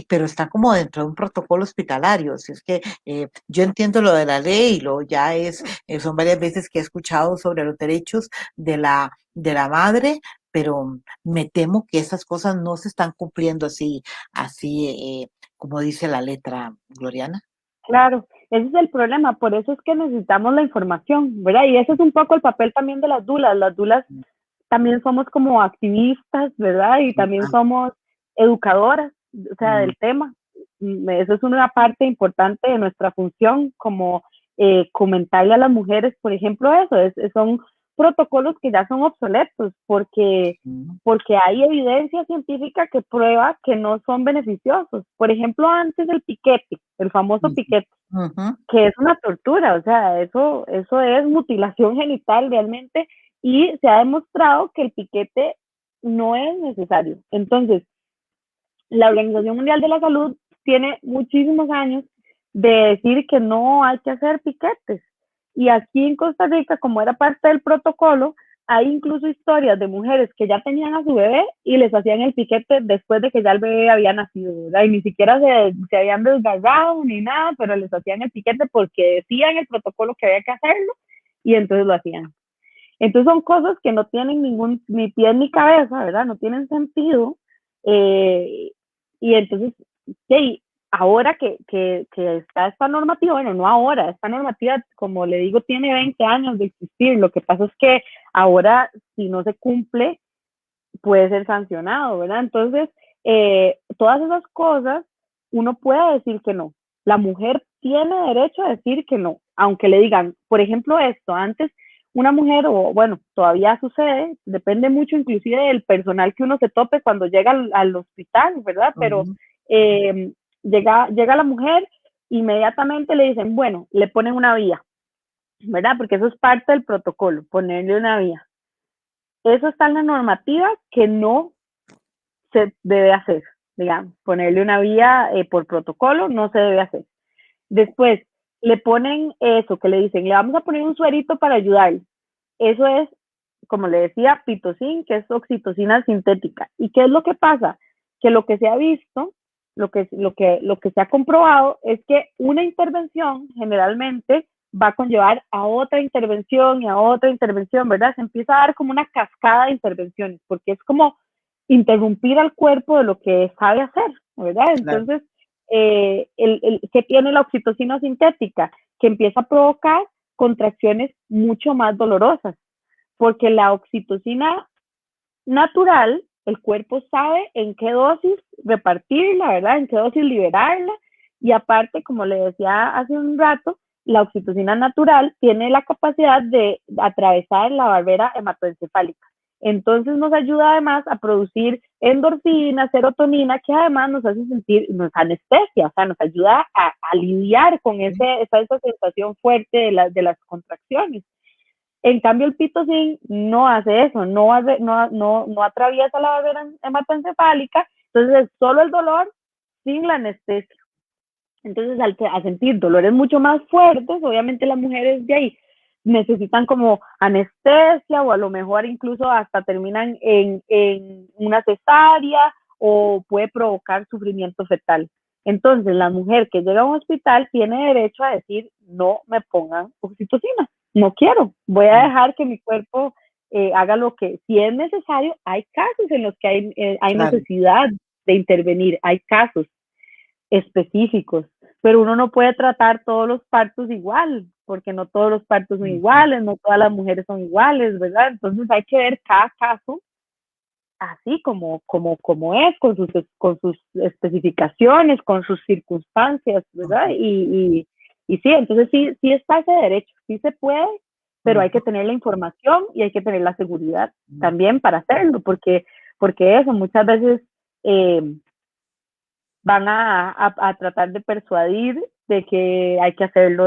pero está como dentro de un protocolo hospitalario. Si es que yo entiendo lo de la ley, son varias veces que he escuchado sobre los derechos de la madre, pero me temo que esas cosas no se están cumpliendo así como dice la letra, Gloriana. Claro, ese es el problema, por eso es que necesitamos la información, ¿verdad? Y ese es un poco el papel también de las dulas también somos como activistas, ¿verdad? Y también Ah, somos educadoras, o sea, mm, del tema. Eso es una parte importante de nuestra función, como comentarle a las mujeres, por ejemplo, son protocolos que ya son obsoletos, mm, porque hay evidencia científica que prueba que no son beneficiosos. Por ejemplo, antes del piquete, el famoso mm, piquete, ujú, que es una tortura, o sea, eso es mutilación genital realmente y se ha demostrado que el piquete no es necesario. Entonces, la Organización Mundial de la Salud tiene muchísimos años de decir que no hay que hacer piquetes. Y aquí en Costa Rica, como era parte del protocolo, hay incluso historias de mujeres que ya tenían a su bebé y les hacían el piquete después de que ya el bebé había nacido, ¿verdad? Y ni siquiera se habían desgarrado ni nada, pero les hacían el piquete porque decían el protocolo que había que hacerlo y entonces lo hacían. Entonces son cosas que no tienen ni pie ni cabeza, ¿verdad? No tienen sentido. Eh, y entonces, sí, ahora que está esta normativa, bueno, no ahora, esta normativa, como le digo, tiene 20 años de existir. Lo que pasa es que ahora, si no se cumple, puede ser sancionado, ¿verdad? Entonces, todas esas cosas, uno puede decir que no. La mujer tiene derecho a decir que no, aunque le digan, por ejemplo, esto, antes una mujer, o bueno, todavía sucede, depende mucho inclusive del personal que uno se tope cuando llega al hospital, ¿verdad? Pero ujú, llega la mujer, inmediatamente le dicen, bueno, le ponen una vía, ¿verdad? Porque eso es parte del protocolo, ponerle una vía. Eso está en la normativa que no se debe hacer, digamos, ponerle una vía por protocolo no se debe hacer. Después, le ponen eso, que le dicen, le vamos a poner un suerito para ayudarle. Eso es, como le decía, pitocin, que es oxitocina sintética. ¿Y qué es lo que pasa? Que lo que se ha visto, lo que se ha comprobado es que una intervención generalmente va a conllevar a otra intervención y a otra intervención, ¿verdad? Se empieza a dar como una cascada de intervenciones, porque es como interrumpir al cuerpo de lo que sabe hacer, ¿verdad? claro. Entonces, ¿qué tiene la oxitocina sintética? Que empieza a provocar contracciones mucho más dolorosas, porque la oxitocina natural, el cuerpo sabe en qué dosis repartirla, ¿verdad? En qué dosis liberarla, y aparte, como le decía hace un rato, la oxitocina natural tiene la capacidad de atravesar la barrera hematoencefálica. Entonces nos ayuda además a producir endorfina, serotonina, que además nos hace sentir, nos anestesia, o sea, nos ayuda a lidiar con esa sensación fuerte de las contracciones. En cambio, el pitocin no hace eso, no atraviesa la barrera hematoencefálica, entonces es solo el dolor sin la anestesia. Entonces, al sentir dolores mucho más fuertes, obviamente las mujeres de ahí necesitan como anestesia o a lo mejor incluso hasta terminan en una cesárea o puede provocar sufrimiento fetal. Entonces, la mujer que llega a un hospital tiene derecho a decir, no me pongan oxitocina, no quiero, voy a Mm, dejar que mi cuerpo haga lo que, si es necesario, hay casos en los que hay claro. necesidad de intervenir, hay casos específicos, pero uno no puede tratar todos los partos igual, porque no todos los partos son Ujú, iguales, no todas las mujeres son iguales, ¿verdad? Entonces hay que ver cada caso así como es, con sus especificaciones, con sus circunstancias, ¿verdad? ujú, Y sí, entonces sí está ese derecho, sí se puede, pero hay que ujú, tener la información y hay que tener la seguridad ujú. también para hacerlo, porque eso muchas veces eh, van a tratar de persuadir de que hay que hacerlo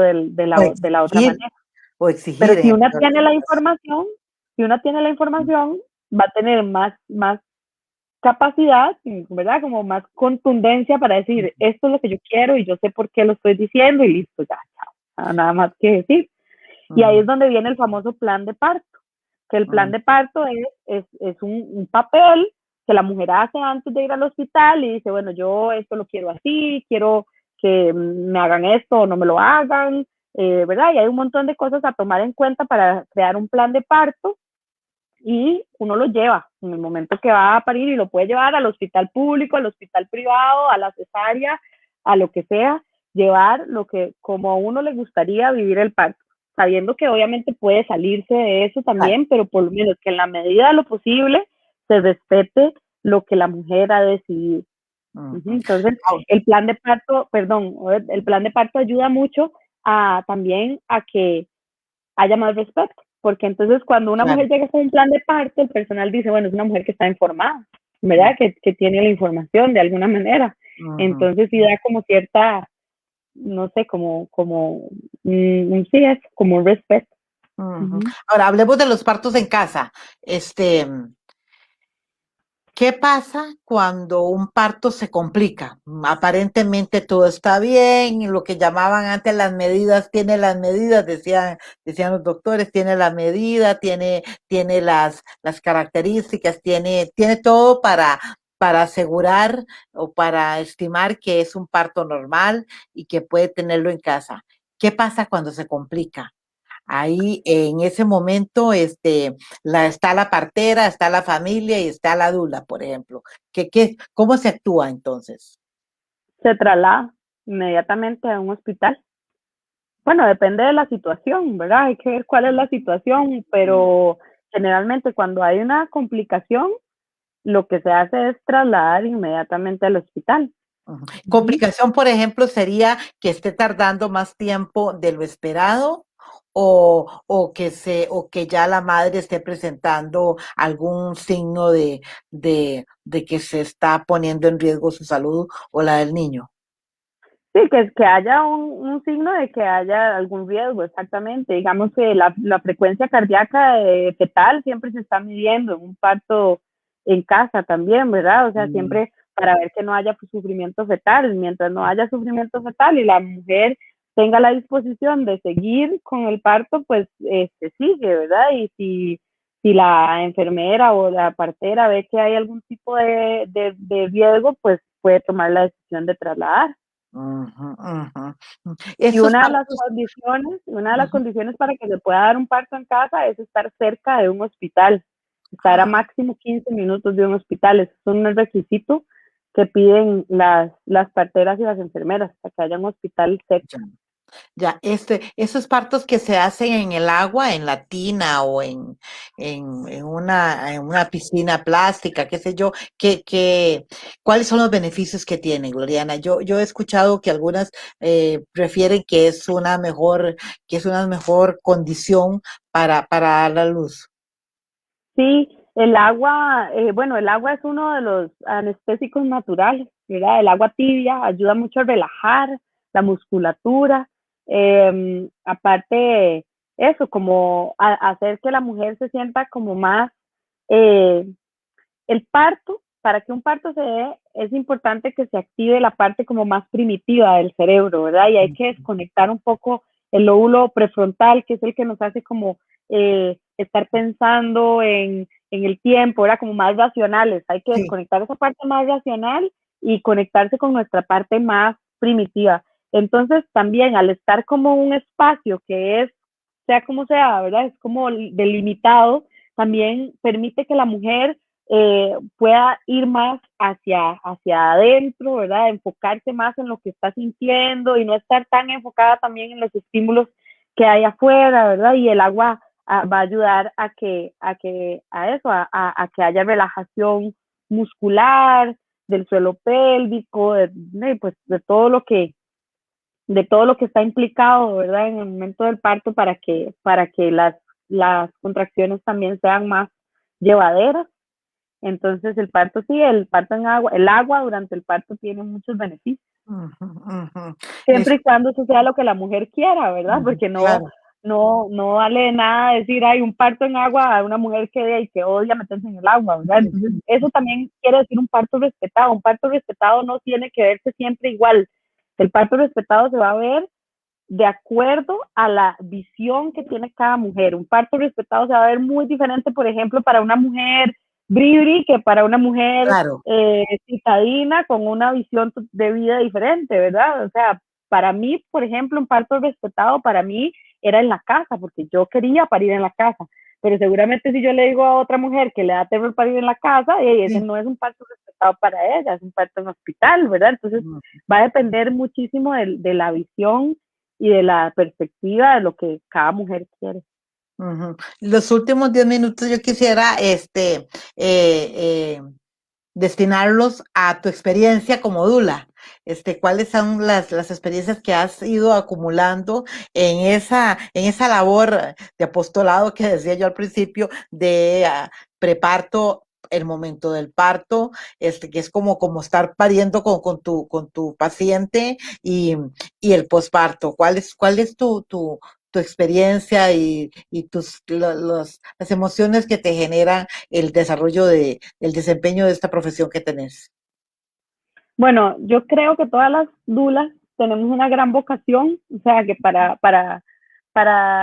O de la otra exigir, manera. o Pero exigir en el peor de los casos. si una tiene la Mm, información, va a tener más capacidad, ¿verdad? Como más contundencia para decir, ujú, esto es lo que yo quiero y yo sé por qué lo estoy diciendo y listo, ya, chao. Nada más que decir. Y ahí ujú, es donde viene el famoso plan de parto. que el plan de parto es un papel que la mujer hace antes de ir al hospital y dice, bueno, yo esto lo quiero así, quiero que me hagan esto o no me lo hagan, ¿verdad? Y hay un montón de cosas a tomar en cuenta para crear un plan de parto y uno lo lleva en el momento que va a parir y lo puede llevar al hospital público, al hospital privado, a la cesárea, a lo que sea, llevar lo que como a uno le gustaría vivir el parto, sabiendo que obviamente puede salirse de eso Claro. también, pero por lo menos que en la medida de lo posible se respete lo que la mujer ha decidido. Ujú. Entonces, Ah, el plan de parto, perdón, el plan de parto ayuda mucho también a que haya más respeto, porque entonces cuando una claro. mujer llega con un plan de parto, el personal dice, bueno, es una mujer que está informada, Mm, ¿verdad? Que tiene la información de alguna manera. ujú, Entonces sí da como cierta, no sé, sí, es como un respeto. ujú. Ujú. Ahora, hablemos de los partos en casa. Este, ¿Qué pasa cuando un parto se complica? Aparentemente todo está bien, lo que llamaban antes las medidas, tiene las medidas, decían los doctores, tiene la medida, tiene las características, tiene todo para asegurar o para estimar que es un parto normal y que puede tenerlo en casa. ¿Qué pasa cuando se complica? Ahí en ese momento está la partera, está la familia y está la dula, por ejemplo. ¿Cómo se actúa entonces? Se traslada inmediatamente a un hospital. Bueno, depende de la situación, ¿verdad? Hay que ver cuál es la situación, Mm, pero generalmente cuando hay una complicación, lo que se hace es trasladar inmediatamente al hospital. ujú. Ujú. Complicación, por ejemplo, sería que esté tardando más tiempo de lo esperado o que ya la madre esté presentando algún signo de que se está poniendo en riesgo su salud o la del niño. Sí, que haya un signo de que haya algún riesgo, exactamente. Digamos que la frecuencia cardíaca fetal siempre se está midiendo en un parto en casa también, ¿verdad? O sea, Mm, siempre para ver que no haya sufrimiento fetal. Mientras no haya sufrimiento fetal y la mujer tenga la disposición de seguir con el parto, pues sigue, ¿verdad? Y si la enfermera o la partera ve que hay algún tipo de riesgo, pues puede tomar la decisión de trasladar. ujú, ujú. Y Estos partos. una de las Ujú. condiciones para que se pueda dar un parto en casa es estar cerca de un hospital, estar a Ah, máximo 15 minutos de un hospital. Es un requisito que piden las parteras y las enfermeras para que haya un hospital cerca. ya, ya, esos partos que se hacen en el agua, en la tina o en una piscina plástica, qué sé yo, ¿cuáles son los beneficios que tiene, Gloriana? Yo he escuchado que algunas prefieren que es una mejor condición para dar la luz. Sí, el agua, bueno, el agua es uno de los anestésicos naturales, ¿verdad? El agua tibia ayuda mucho a relajar la musculatura, aparte eso, como hacer que la mujer se sienta como más, eh, el parto, para que un parto se dé, es importante que se active la parte como más primitiva del cerebro, ¿verdad? Y hay que desconectar un poco el lóbulo prefrontal, que es el que nos hace como estar pensando en el tiempo, ¿verdad? Como más racionales. Hay que Sí, desconectar esa parte más racional y conectarse con nuestra parte más primitiva. Entonces, también al estar como un espacio que es, sea como sea, ¿verdad? Es como delimitado, también permite que la mujer pueda ir más hacia adentro, ¿verdad? Enfocarse más en lo que está sintiendo y no estar tan enfocada también en los estímulos que hay afuera, ¿verdad? Y el agua va a ayudar a que haya relajación muscular, del suelo pélvico, pues, de todo lo que está implicado, ¿verdad? En el momento del parto para que las contracciones también sean más llevaderas. Entonces el parto en agua, el agua durante el parto tiene muchos beneficios, ujú, ujú. Es, siempre y cuando eso sea lo que la mujer quiera, ¿verdad? Porque claro. no vale de nada decir, hay un parto en agua a una mujer que odia meterse en el agua, ¿verdad? Entonces eso también quiere decir un parto respetado no tiene que verse siempre igual, el parto respetado se va a ver de acuerdo a la visión que tiene cada mujer. Un parto respetado se va a ver muy diferente, por ejemplo, para una mujer bribri que para una mujer Claro. citadina con una visión de vida diferente, ¿verdad? O sea, para mí, por ejemplo, un parto respetado para mí era en la casa, porque yo quería parir en la casa. Pero seguramente si yo le digo a otra mujer que le da terror parir en la casa, ese Sí. no es un parto respetado para ella, es un parto en hospital, ¿verdad? Entonces va a depender muchísimo de la visión y de la perspectiva de lo que cada mujer quiere. Los últimos 10 minutos yo quisiera destinarlos a tu experiencia como dula. ¿Cuáles son las experiencias que has ido acumulando en esa labor de apostolado que decía yo al principio, de preparto, el momento del parto, que es como estar pariendo con tu paciente y el posparto? ¿Cuál es tu experiencia y las emociones que te genera el desarrollo del desempeño de esta profesión que tenés? Bueno, yo creo que todas las dulas tenemos una gran vocación, o sea, que para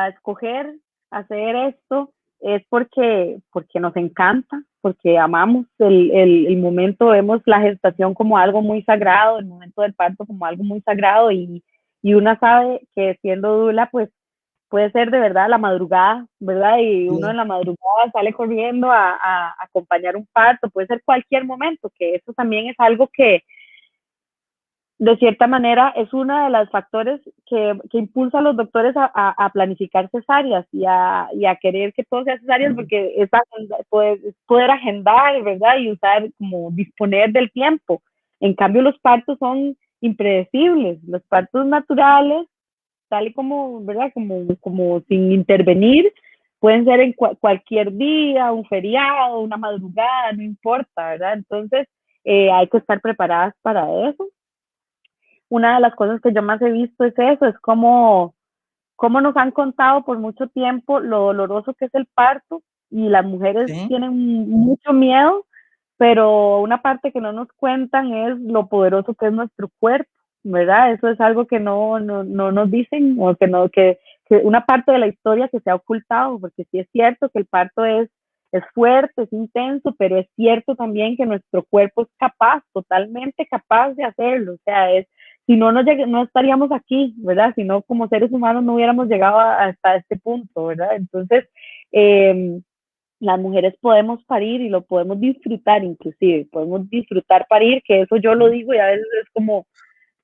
escoger hacer esto es porque nos encanta, porque amamos el momento, vemos la gestación como algo muy sagrado, el momento del parto como algo muy sagrado y una sabe que siendo dula, pues puede ser de verdad la madrugada, ¿verdad? Y uno Sí. en la madrugada sale corriendo a acompañar un parto, puede ser cualquier momento, que eso también es algo que de cierta manera es uno de los factores que impulsa a los doctores a planificar cesáreas y a querer que todo sea cesáreas porque es poder agendar, ¿verdad? Y usar como disponer del tiempo. En cambio, los partos son impredecibles. Los partos naturales, tal y como, ¿verdad? Como sin intervenir, pueden ser en cualquier día, un feriado, una madrugada, no importa, ¿verdad? Entonces, hay que estar preparadas para eso. Una de las cosas que yo más he visto es eso, es cómo nos han contado por mucho tiempo lo doloroso que es el parto y las mujeres Sí. tienen mucho miedo, pero una parte que no nos cuentan es lo poderoso que es nuestro cuerpo, ¿verdad? Eso es algo que no nos dicen o que una parte de la historia que se ha ocultado, porque sí es cierto que el parto es fuerte, es intenso, pero es cierto también que nuestro cuerpo es capaz, totalmente capaz de hacerlo, o sea, si no, no estaríamos aquí, ¿verdad? Si no, como seres humanos no hubiéramos llegado hasta este punto, ¿verdad? Entonces, eh, las mujeres podemos parir y lo podemos disfrutar inclusive, podemos disfrutar parir, que eso yo lo digo y a veces es como,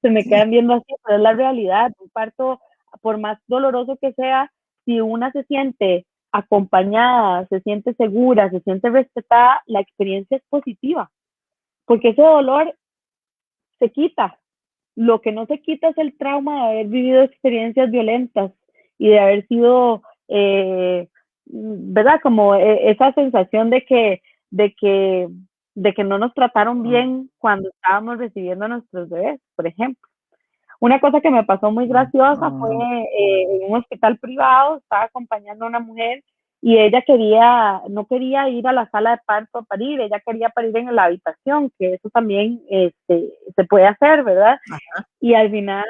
se me quedan viendo así, pero es la realidad, un parto, por más doloroso que sea, si una se siente acompañada, se siente segura, se siente respetada, la experiencia es positiva, porque ese dolor se quita, lo que no se quita es el trauma de haber vivido experiencias violentas y de haber sido, ¿verdad? Como esa sensación de que, de que no nos trataron bien cuando estábamos recibiendo a nuestros bebés, por ejemplo. Una cosa que me pasó muy graciosa fue en un hospital privado, estaba acompañando a una mujer y ella no quería ir a la sala de parto a parir, ella quería parir en la habitación, que eso también se puede hacer, ¿verdad? Y al final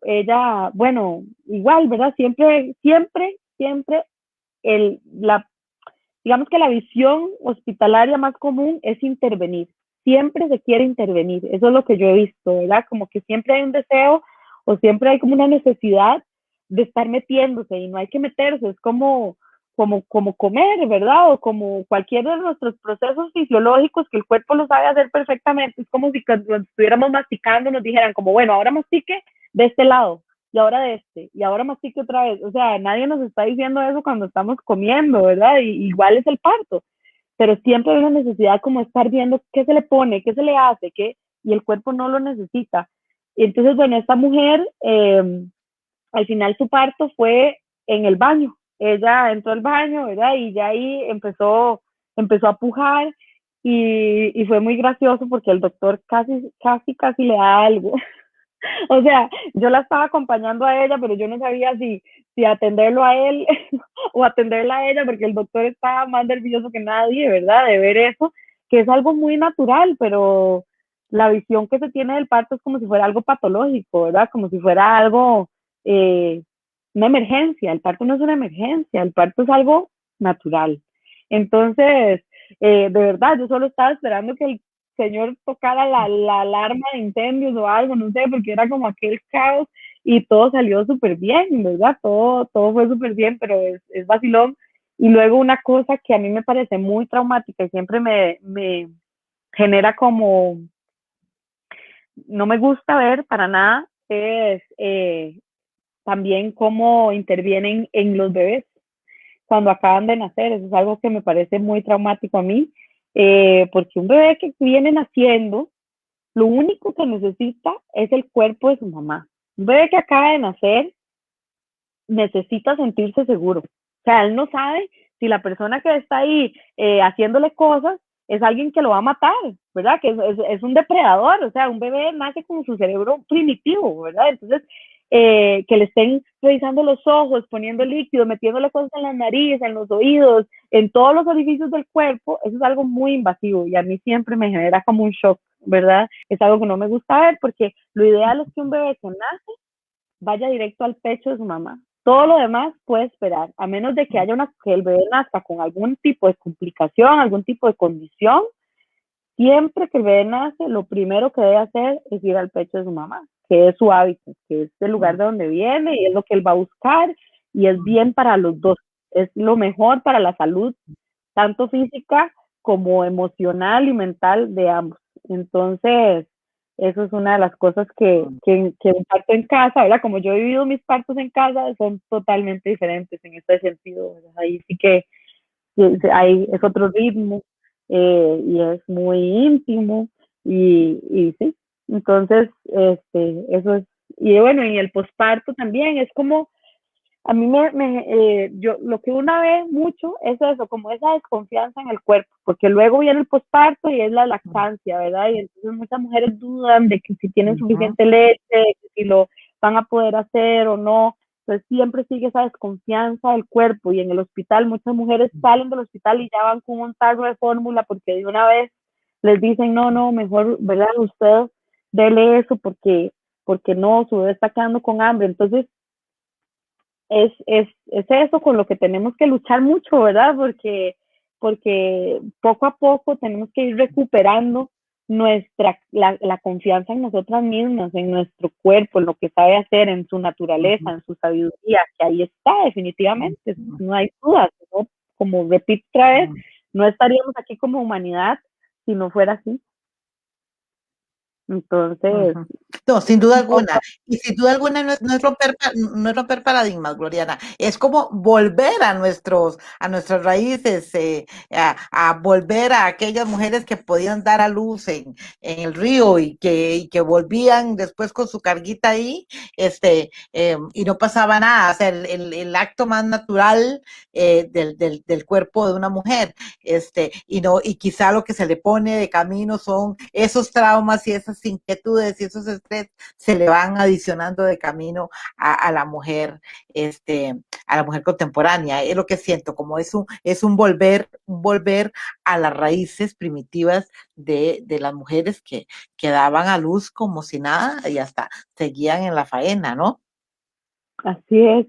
ella, bueno, igual, ¿verdad? Siempre digamos que la visión hospitalaria más común es intervenir. Siempre se quiere intervenir. Eso es lo que yo he visto, ¿verdad? Como que siempre hay un deseo o siempre hay como una necesidad de estar metiéndose y no hay que meterse. Es como comer, ¿verdad? O como cualquier de nuestros procesos fisiológicos que el cuerpo lo sabe hacer perfectamente. Es como si cuando estuviéramos masticando nos dijeran como, bueno, ahora mastique de este lado y ahora de este, y ahora mastique otra vez. O sea, nadie nos está diciendo eso cuando estamos comiendo, ¿verdad? Y igual es el parto, pero siempre hay una necesidad como estar viendo qué se le pone, qué se le hace, y el cuerpo no lo necesita. Y entonces, bueno, esta mujer, al final su parto fue en el baño. Ella entró al baño, ¿verdad? Y ya ahí empezó a pujar y fue muy gracioso porque el doctor casi le da algo. O sea, yo la estaba acompañando a ella, pero yo no sabía si atenderlo a él o atenderla a ella, porque el doctor estaba más nervioso que nadie, ¿verdad? De ver eso, que es algo muy natural, pero la visión que se tiene del parto es como si fuera algo patológico, ¿verdad? Como si fuera algo eh, una emergencia, el parto no es una emergencia, el parto es algo natural. Entonces, de verdad, yo solo estaba esperando que el señor tocara la alarma de incendios o algo, no sé, porque era como aquel caos y todo salió súper bien, ¿verdad? Todo fue súper bien, pero es vacilón. Y luego una cosa que a mí me parece muy traumática y siempre me genera como, no me gusta ver para nada, es también cómo intervienen en los bebés cuando acaban de nacer. Eso es algo que me parece muy traumático a mí, porque un bebé que viene naciendo, lo único que necesita es el cuerpo de su mamá. Un bebé que acaba de nacer necesita sentirse seguro. O sea, él no sabe si la persona que está ahí haciéndole cosas es alguien que lo va a matar, ¿verdad? Que es un depredador, o sea, un bebé nace con su cerebro primitivo, ¿verdad? Entonces, que le estén revisando los ojos, poniendo líquido, metiéndole cosas en la nariz, en los oídos, en todos los orificios del cuerpo, eso es algo muy invasivo y a mí siempre me genera como un shock, ¿verdad? Es algo que no me gusta ver porque lo ideal es que un bebé que nace vaya directo al pecho de su mamá. Todo lo demás puede esperar, a menos de que haya que el bebé nazca con algún tipo de complicación, algún tipo de condición. Siempre que el bebé nace, lo primero que debe hacer es ir al pecho de su mamá, que es su hábitat, que es el lugar de donde viene y es lo que él va a buscar y es bien para los dos. Es lo mejor para la salud, tanto física como emocional y mental de ambos. Entonces, eso es una de las cosas que un parto en casa, ¿verdad? Como yo he vivido mis partos en casa, son totalmente diferentes en este sentido, ¿verdad? Ahí sí que ahí es otro ritmo y es muy íntimo y sí, entonces, eso es, y bueno, y el posparto también es como a mí yo lo que una ve mucho es eso, como esa desconfianza en el cuerpo, porque luego viene el posparto y es la lactancia, ¿verdad? Y entonces muchas mujeres dudan de que si tienen Ujú. suficiente leche, de que si lo van a poder hacer o no. Entonces siempre sigue esa desconfianza del cuerpo y en el hospital muchas mujeres salen del hospital y ya van con un tarro de fórmula porque de una vez les dicen, no, no, mejor, ¿verdad? Usted dele eso porque no, su bebé está quedando con hambre. Entonces es eso con lo que tenemos que luchar mucho, ¿verdad? Porque poco a poco tenemos que ir recuperando la confianza en nosotras mismas, en nuestro cuerpo, en lo que sabe hacer, en su naturaleza, Ujú. en su sabiduría, que ahí está definitivamente, no hay dudas, ¿no? Como repito otra vez, no estaríamos aquí como humanidad si no fuera así. Entonces, Ujú. No, sin duda alguna. Y sin duda alguna no es romper, no es romper paradigmas, Gloriana. Es como volver a nuestras raíces, a volver a aquellas mujeres que podían dar a luz en el río y que volvían después con su carguita ahí, y no pasaba nada. O sea, el acto más natural del cuerpo de una mujer. Y quizá lo que se le pone de camino son esos traumas y esas inquietudes y esos estrés se le van adicionando de camino la mujer, a la mujer contemporánea. Es lo que siento, como es un volver a las raíces primitivas de las mujeres que daban a luz como si nada y hasta seguían en la faena, ¿no? así es.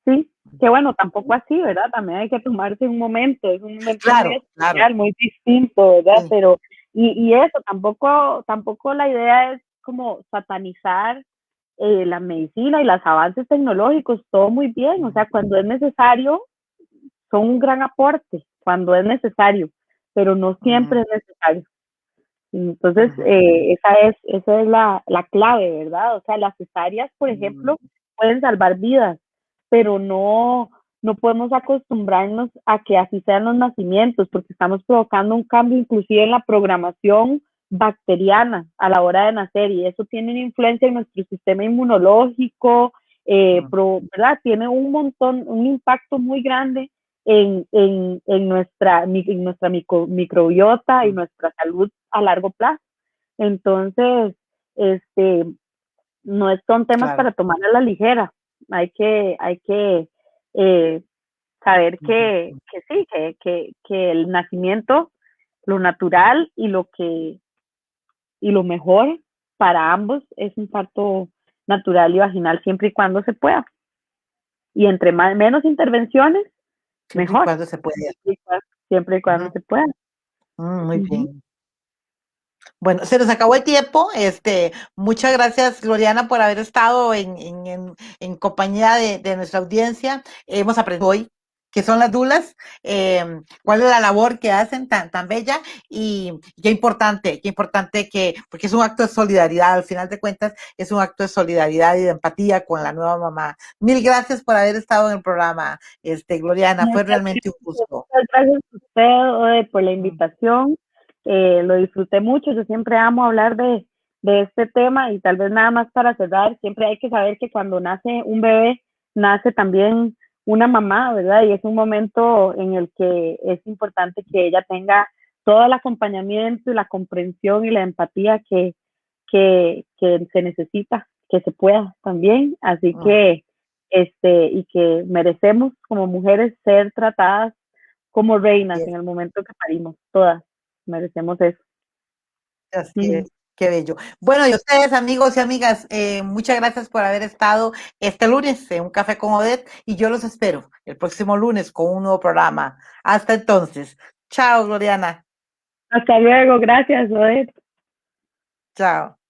Sí, que bueno, tampoco así, ¿verdad? También hay que tomarse un momento, es un momento muy Claro, claro. especial, muy distinto, ¿verdad? Sí. Pero, y eso, tampoco la idea es como satanizar la medicina y los avances tecnológicos, todo muy bien, o sea, cuando es necesario, son un gran aporte, cuando es necesario, pero no siempre es necesario. Entonces, esa es la clave, ¿verdad? O sea, las cesáreas, por ejemplo, pueden salvar vidas, pero no podemos acostumbrarnos a que así sean los nacimientos, porque estamos provocando un cambio inclusive en la programación bacteriana a la hora de nacer y eso tiene una influencia en nuestro sistema inmunológico, ¿verdad? Tiene un impacto muy grande en nuestra microbiota y nuestra salud a largo plazo. Entonces, este, no son temas Claro. para tomar a la ligera. Hay que eh, saber que sí, que el nacimiento, lo natural y lo mejor para ambos es un parto natural y vaginal siempre y cuando se pueda. Y entre menos intervenciones, Siempre y mejor. cuando se puede. Siempre y cuando Ujú. se pueda. Muy Ujú. bien. Bueno, se nos acabó el tiempo. Muchas gracias, Gloriana, por haber estado en compañía de nuestra audiencia. Hemos aprendido hoy qué son las dulas, cuál es la labor que hacen tan bella y qué importante que, porque es un acto de solidaridad, al final de cuentas, es un acto de solidaridad y de empatía con la nueva mamá. Mil gracias por haber estado en el programa, Gloriana, fue realmente un gusto. Muchas gracias a usted, Ode, por la Mm, invitación. Lo disfruté mucho. Yo siempre amo hablar de este tema y tal vez nada más para cerrar, siempre hay que saber que cuando nace un bebé, nace también una mamá, ¿verdad? Y es un momento en el que es importante que ella tenga todo el acompañamiento y la comprensión y la empatía que se necesita, que se pueda también. Así mm, que y que merecemos como mujeres ser tratadas como reinas en yes, el momento que parimos, todas merecemos eso. así Mm. es. Qué bello. Bueno, y ustedes, amigos y amigas, muchas gracias por haber estado este lunes en Un Café con Odette y yo los espero el próximo lunes con un nuevo programa. Hasta entonces. Chao, Gloriana. Hasta luego, gracias, Odette. Chao.